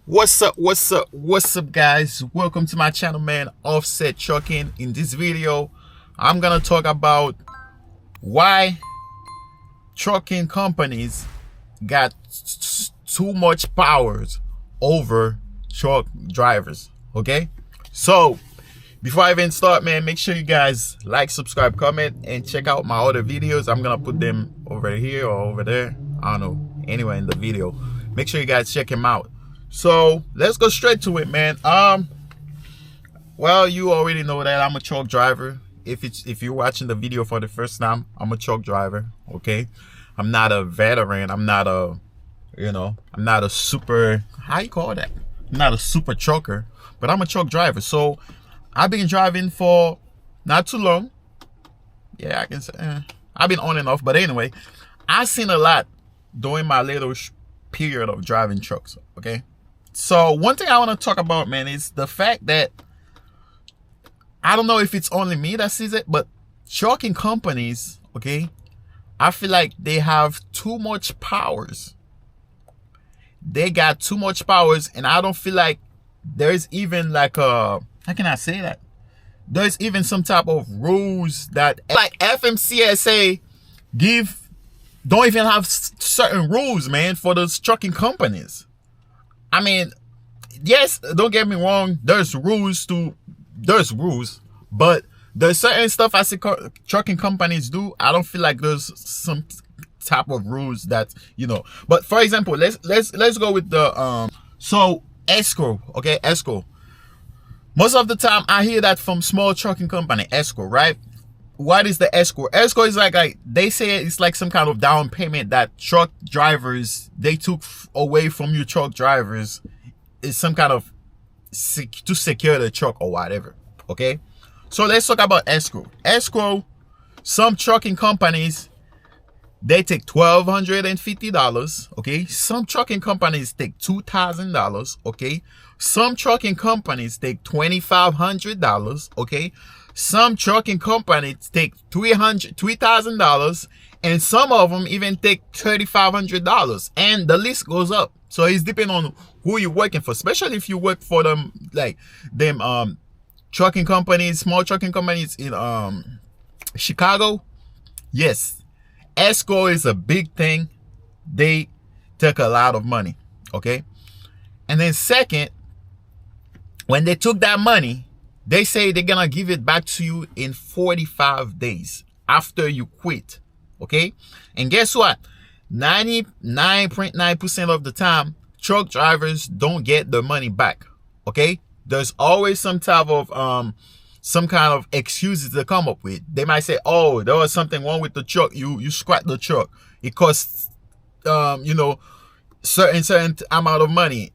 What's up guys, welcome to my channel, man. Offset Trucking. In this video I'm gonna talk about why trucking companies got too much powers over truck drivers. Okay, so before I even start, man, make sure you guys like, subscribe, comment, and check out my other videos. I'm gonna put them over here or over there, I don't know, anywhere in the video. Make sure you guys check them out. So let's go straight to it, man. Well, you already know that I'm a truck driver. If you're watching the video for the first time, I'm a truck driver. Okay, I'm not a veteran. I'm not a, I'm not a super, how you call that? I'm not a super trucker, but I'm a truck driver. So I've been driving for not too long. Yeah, I can say I've been on and off, but anyway, I've seen a lot during my little period of driving trucks. Okay. So one thing I want to talk about, man, is the fact that I don't know if it's only me that sees it, but trucking companies, okay, I feel like they have too much powers. They got too much powers, and I don't feel like there's even like a, how can I say that? There's even some type of rules that like FMCSA don't even have certain rules, man, for those trucking companies. I mean, yes, don't get me wrong, there's rules, but there's certain stuff I see trucking companies do. I don't feel like there's some type of rules that, but for example, let's go with the so escrow. Okay, escrow. Most of the time I hear that from small trucking company, escrow, right? What is the escrow? Escrow is like they say it's like some kind of down payment that truck drivers, they took away from you truck drivers. It's some kind of to secure the truck or whatever. Okay, so let's talk about escrow. Escrow, some trucking companies, they take $1,250. Okay, some trucking companies take $2,000. Okay, some trucking companies take $2,500. Okay, some trucking companies take $3,000, and some of them even take $3,500, and the list goes up. So it's depending on who you're working for, especially if you work for them, like them trucking companies, small trucking companies in Chicago. Yes, escrow is a big thing. They take a lot of money. Okay, and then second, when they took that money, they say they're gonna give it back to you in 45 days after you quit. Okay, and guess what? 99.9% of the time, truck drivers don't get their money back. Okay, there's always some type of some kind of excuses to come up with. They might say, oh, there was something wrong with the truck, you scrapped the truck, it costs certain amount of money.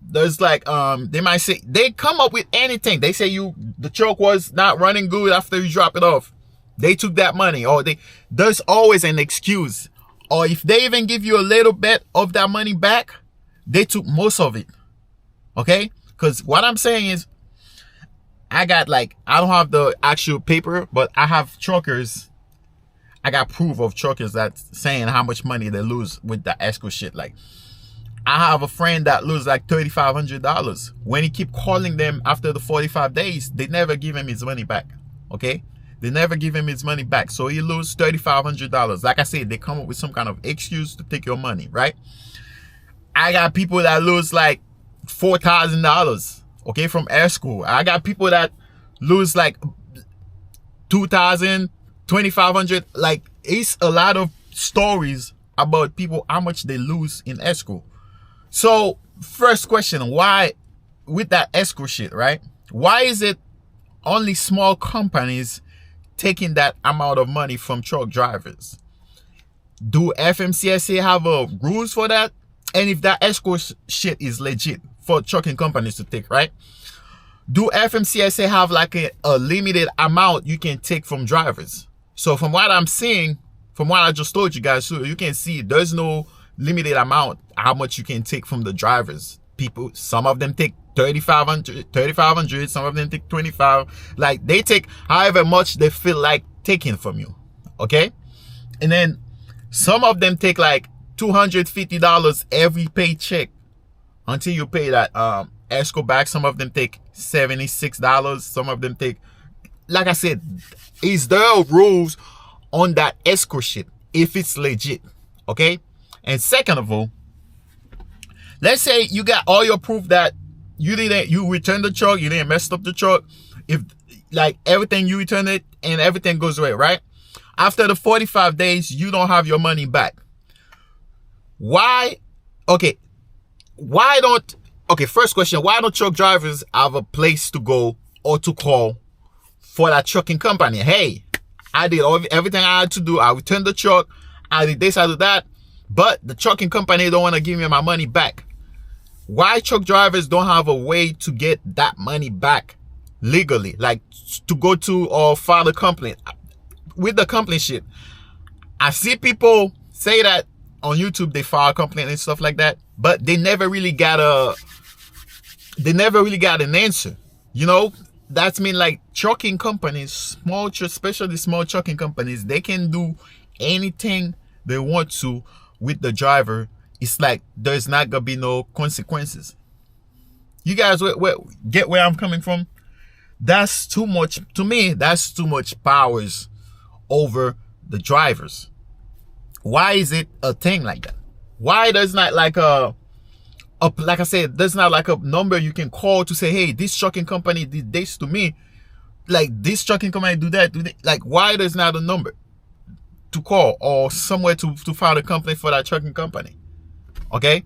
There's like they might say, they come up with anything. They say the truck was not running good after you drop it off, they took that money, or there's always an excuse. Or if they even give you a little bit of that money back, they took most of it. Okay, because what I'm saying is, I don't have the actual paper, but I have truckers, I got proof of truckers that's saying how much money they lose with the escrow shit. Like, I have a friend that loses like $3,500. When he keep calling them after the 45 days, they never give him his money back. Okay, they never give him his money back, so he loses $3,500. Like I said, they come up with some kind of excuse to take your money, right? I got people that lose like $4,000, okay, from escrow. I got people that lose like $2,000, $2,500. Like, it's a lot of stories about people, how much they lose in escrow. So first question, why with that escrow shit, right? Why is it only small companies taking that amount of money from truck drivers? Do FMCSA have rules for that? And if that escrow shit is legit for trucking companies to take, right? Do FMCSA have like a limited amount you can take from drivers? So from what I'm seeing, from what I just told you guys, so you can see there's no limited amount how much you can take from the drivers. People, some of them take $3,500, some of them take $25. Like, they take however much they feel like taking from you. Okay, and then some of them take like $250 every paycheck until you pay that escrow back. Some of them take $76. Some of them take, like I said, is there rules on that escrow shit if it's legit? Okay. And second of all, let's say you got all your proof that you returned the truck, you didn't mess up the truck. If like everything, you return it and everything goes away, right? After the 45 days, you don't have your money back. Why? Okay. First question, why don't truck drivers have a place to go or to call for that trucking company? Hey, I did everything I had to do. I returned the truck. I did this, I did that. But the trucking company don't want to give me my money back. Why truck drivers don't have a way to get that money back legally? Like to go to or file a complaint. With the complaint shit, I see people say that on YouTube they file a complaint and stuff like that, but they never really got an answer. You know, that's mean like trucking companies, especially small trucking companies, they can do anything they want to with the driver. It's like there's not gonna be no consequences. You guys get where I'm coming from? That's too much to me. That's too much powers over the drivers. Why is it a thing like that? Why there's not like like I said, there's not like a number you can call to say, hey, this trucking company did this to me, like this trucking company do that, like why there's not a number to call or somewhere to file a complaint for that trucking company? Okay.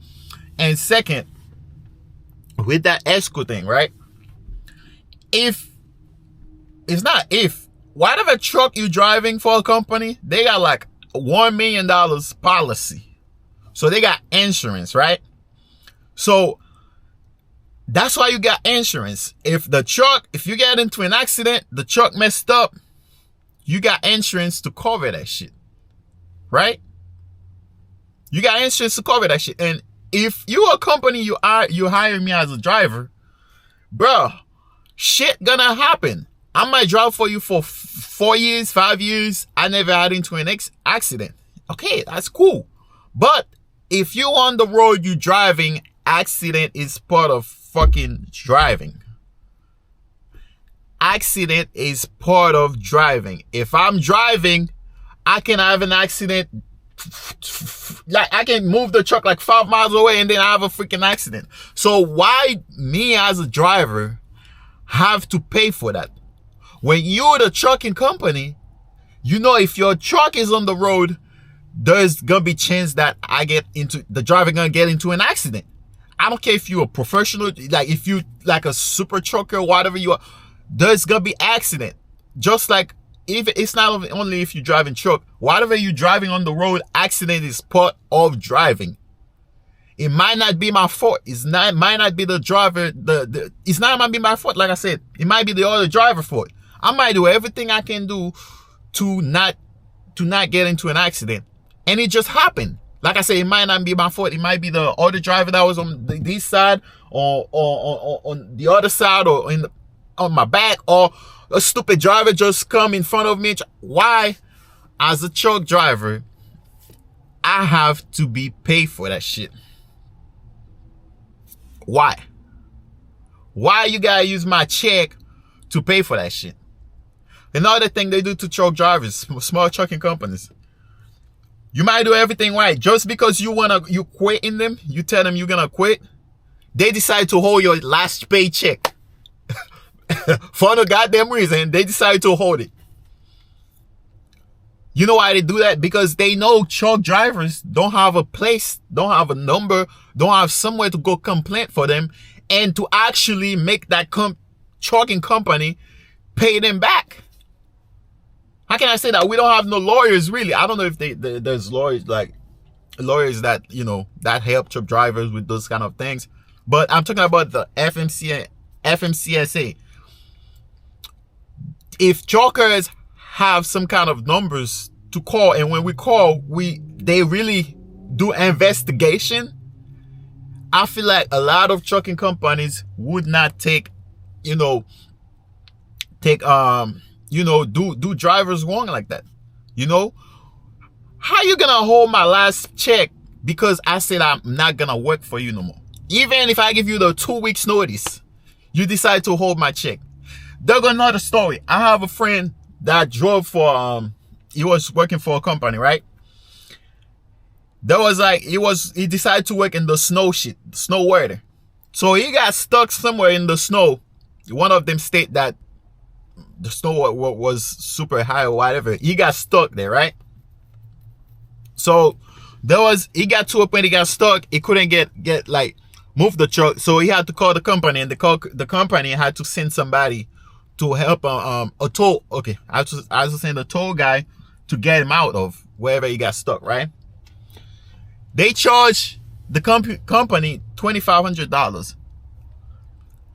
And second, with that escrow thing, right? Whatever truck you're driving for a company, they got like $1 million policy. So they got insurance, right? So that's why you got insurance. If you get into an accident, the truck messed up, you got insurance to cover that shit. Right? You got insurance to cover that shit. And if you're a company, you hire me as a driver, bro, shit gonna happen. I might drive for you for 4 years, 5 years. I never had into an accident. Okay, that's cool. But if you're on the road, you driving, accident is part of fucking driving. Accident is part of driving. If I'm driving, I can have an accident. Like I can move the truck like 5 miles away and then I have a freaking accident. So why me as a driver have to pay for that? When you're the trucking company, you know if your truck is on the road, there's gonna be chance that the driver gonna get into an accident. I don't care if you're a professional, like if you like a super trucker, whatever you are, there's gonna be accident. Just like if it's not only if you're driving truck, whatever you're driving on the road, accident is part of driving. It might not be my fault. Might not be the driver. It's not might be my fault. Like I said, it might be the other driver fault. I might do everything I can do to not get into an accident, and it just happened. Like I said, it might not be my fault. It might be the other driver that was on this side, or on the other side, or on my back, or a stupid driver just come in front of me. Why, as a truck driver, I have to be paid for that shit? Why? Why you gotta use my check to pay for that shit? Another thing they do to truck drivers, small trucking companies, you might do everything right. Just because you quit in them, you tell them you're gonna quit, they decide to hold your last paycheck. For no goddamn reason, they decide to hold it. You know why they do that? Because they know truck drivers don't have a place, don't have a number, don't have somewhere to go complain for them, and to actually make that trucking company pay them back. How can I say that? We don't have no lawyers, really. I don't know if there's lawyers that, you know, that help truck drivers with those kind of things. But I'm talking about the FMCSA. If truckers have some kind of numbers to call, and when we call, they really do investigation, I feel like a lot of trucking companies would not do drivers wrong like that. You know, how you gonna hold my last check because I said I'm not gonna work for you no more? Even if I give you the 2 weeks notice, you decide to hold my check. There go another story. I have a friend that drove for he was working for a company, right? There was like he decided to work in the snow weather. So he got stuck somewhere in the snow. One of them state that the snow was super high or whatever. He got stuck there, right? So he got to a point he got stuck. He couldn't get like move the truck. So he had to call the company, and the company had to send somebody to help a tow. Okay, I had to send a tow guy to get him out of wherever he got stuck, right? They charge the company $2,500.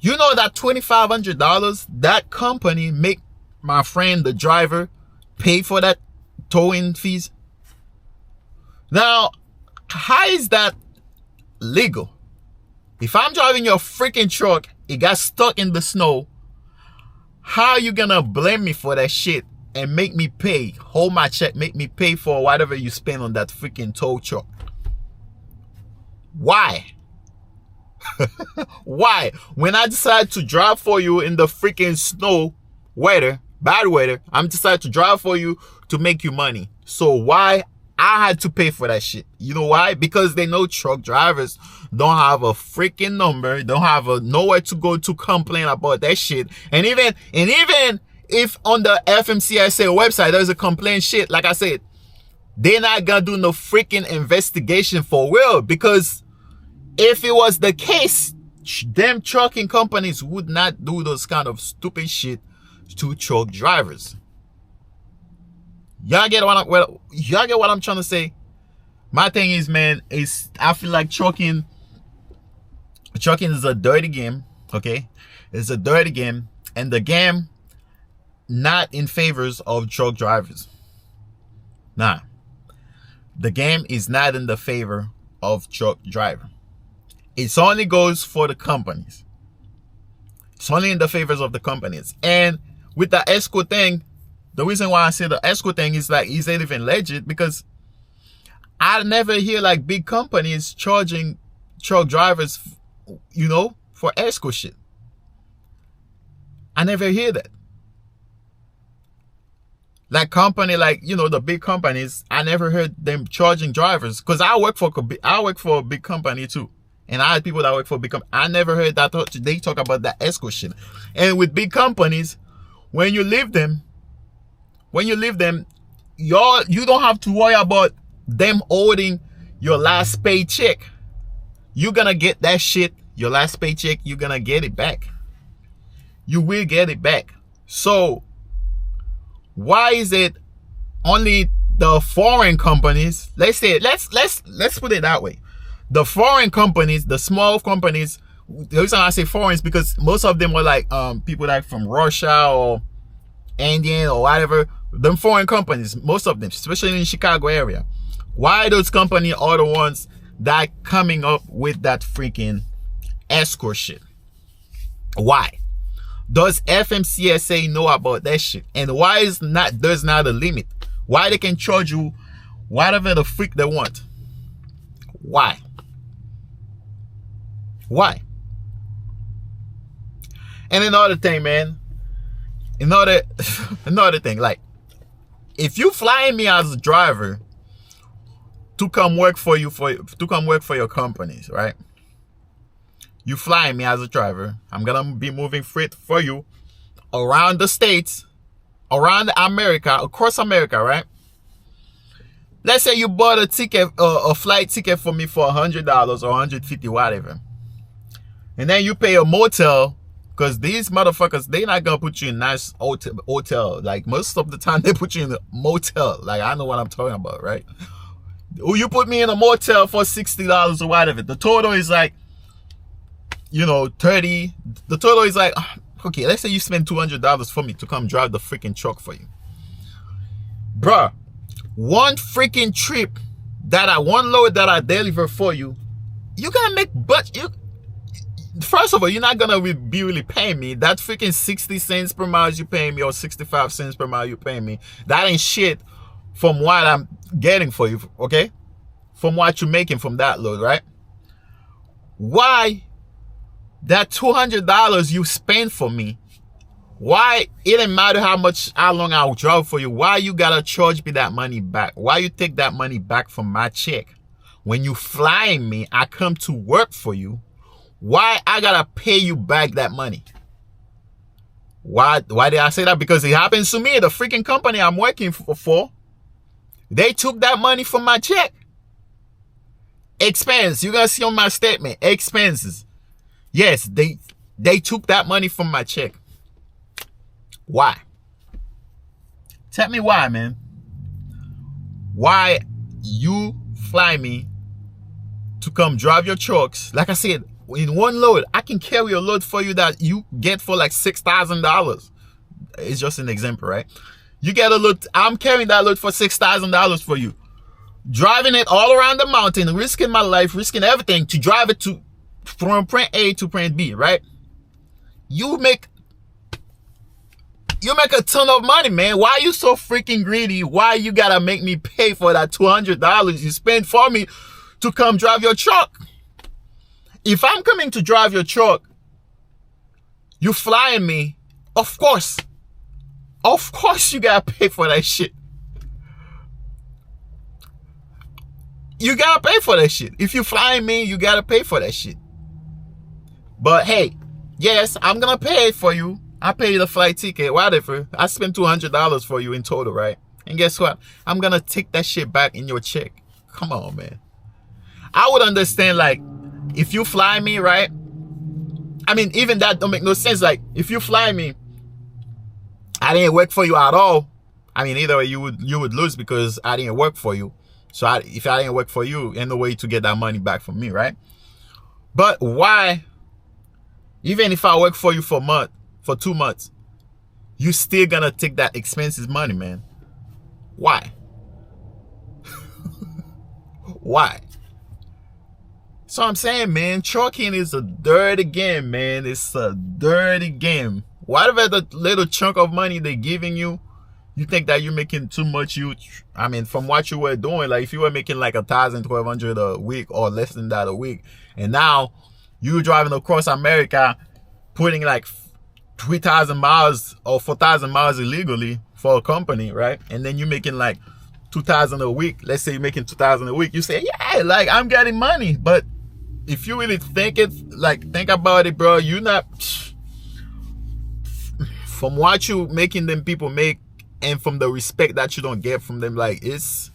You know that $2,500, that company make my friend, the driver, pay for that towing fees? Now, how is that legal? If I'm driving your freaking truck, it got stuck in the snow, how are you gonna blame me for that shit and make me pay, hold my check, make me pay for whatever you spend on that freaking tow truck? Why? Why? When I decide to drive for you in the freaking snow weather, bad weather, I'm decided to drive for you to make you money. So why I had to pay for that shit? You know why? Because they know truck drivers don't have a freaking number, don't have nowhere to go to complain about that shit. And even if on the FMCSA website there's a complaint shit, like I said, they're not gonna do no freaking investigation for real, because if it was the case, them trucking companies would not do those kind of stupid shit to truck drivers. Y'all get what I'm trying to say? My thing is, man, I feel like trucking is a dirty game, okay? It's a dirty game, and the game not in favors of truck drivers. Nah. The game is not in the favor of truck driver. It only goes for the companies. It's only in the favors of the companies. And with the escrow thing, the reason why I say the escrow thing is like, is it even legit? Because I never hear like big companies charging truck drivers, you know, for escrow shit. I never hear that. Like company, like, you know, the big companies, I never heard them charging drivers. Because I work for a big company too. And I had people that work for big companies. I never heard that they talk about that escrow shit. And with big companies, when you leave them, you don't have to worry about them holding your last paycheck. You're gonna get that shit, your last paycheck, you're gonna get it back. You will get it back. So why is it only the foreign companies? Let's put it that way. The foreign companies, the small companies, the reason I say foreign is because most of them are like people like from Russia or Indian or whatever. Them foreign companies, most of them, especially in the Chicago area. Why those companies are the ones that coming up with that freaking escrow shit? Why? Does FMCSA know about that shit? And why there's not a limit? Why they can charge you whatever the freak they want? Why? Why? And another thing, man. Another thing, like, if you flying me as a driver to come work for you to come work for your companies, right? You flying me as a driver. I'm gonna be moving freight for you around the states, around America, across America, right? Let's say you bought a ticket, a flight ticket for me for $100 or $150, whatever, and then you pay a motel, because these motherfuckers, they not gonna put you in nice hotel. Like most of the time, they put you in a motel. Like I know what I'm talking about, right? You put me in a motel for $60 or whatever. The total is like, you know, 30. The total is like, okay, let's say you spend $200 for me to come drive the freaking truck for you. Bruh, one freaking trip one load that I deliver for you, you gotta make, first of all, you're not gonna be really paying me. That freaking 60 cents per mile you paying me or 65 cents per mile you paying me, that ain't shit from what I'm getting for you, okay? From what you're making from that load, right? why that $200 you spend for me, why it didn't matter how long I'll drive for you, why you gotta charge me that money back? Why you take that money back from my check? When you fly me, I come to work for you. Why I gotta pay you back that money? Why did I say that? Because it happens to me. The freaking company I'm working for, they took that money from my check. Expense. You're gonna see on my statement. Expenses. Yes, they took that money from my check. Why? Tell me why, man. Why you fly me to come drive your trucks? Like I said, in one load, I can carry a load for you that you get for like $6,000. It's just an example, right? You get a load, I'm carrying that load for $6,000 for you. Driving it all around the mountain, risking my life, risking everything to drive it from point A to point B, right? You make a ton of money, man. Why are you so freaking greedy? Why you gotta make me pay for that $200 you spent for me to come drive your truck? If I'm coming to drive your truck, you flying me, of course you gotta pay for that shit. You gotta pay for that shit. If you flying me, you gotta pay for that shit. But hey, yes, I'm gonna pay for you. I pay you the flight ticket, whatever. I spent $200 for you in total, right? And guess what? I'm gonna take that shit back in your check. Come on, man. I would understand, like, if you fly me, right? I mean, even that don't make no sense. Like, if you fly me, I didn't work for you at all. I mean, either way, you would lose because I didn't work for you. So if I didn't work for you, ain't no way to get that money back from me, right? But why, even if I work for you for 2 months, you still gonna take that expenses money, man? Why? Why? So I'm saying, man, trucking is a dirty game, man. It's a dirty game. Whatever the little chunk of money they're giving you, you think that you're making too much. I mean, from what you were doing, like if you were making like $1,000, $1,200 a week or less than that a week, and now you're driving across America, putting like 3,000 miles or 4,000 miles illegally for a company, right? And then you're making like 2,000 a week. Let's say you're making 2,000 a week. You say, yeah, like I'm getting money. But if you really think about it, bro, you're not, from what you making them people make and from the respect that you don't get from them, like it's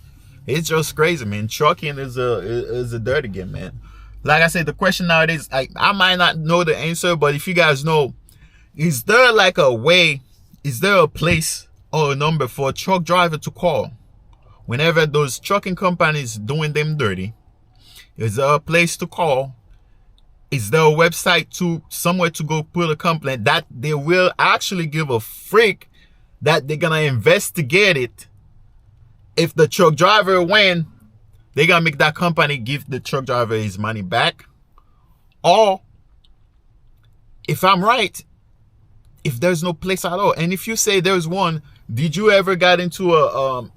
just crazy, man. Trucking is a dirty game, man. Like I said, the question nowadays, I might not know the answer, but if you guys know, is there like a way, is there a place or a number for a truck driver to call whenever those trucking companies doing them dirty? Is there a place to call? Is there a website somewhere to go put a complaint that they will actually give a freak that they're gonna investigate it? If the truck driver win, they're gonna make that company give the truck driver his money back. Or if I'm right, if there's no place at all, and if you say there's one, did you ever get into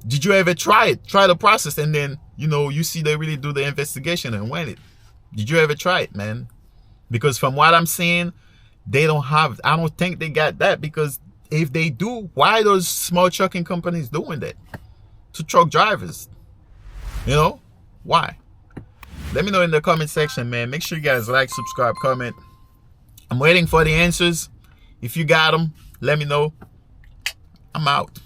did you ever try the process, and then you see they really do the investigation and win it? Did you ever try it, man? Because from what I'm seeing, they don't have, I don't think they got that, because if they do, why are those small trucking companies doing that to truck drivers? Why? Let me know in the comment section, man. Make sure you guys like, subscribe, comment. I'm waiting for the answers. If you got them, let me know. I'm out.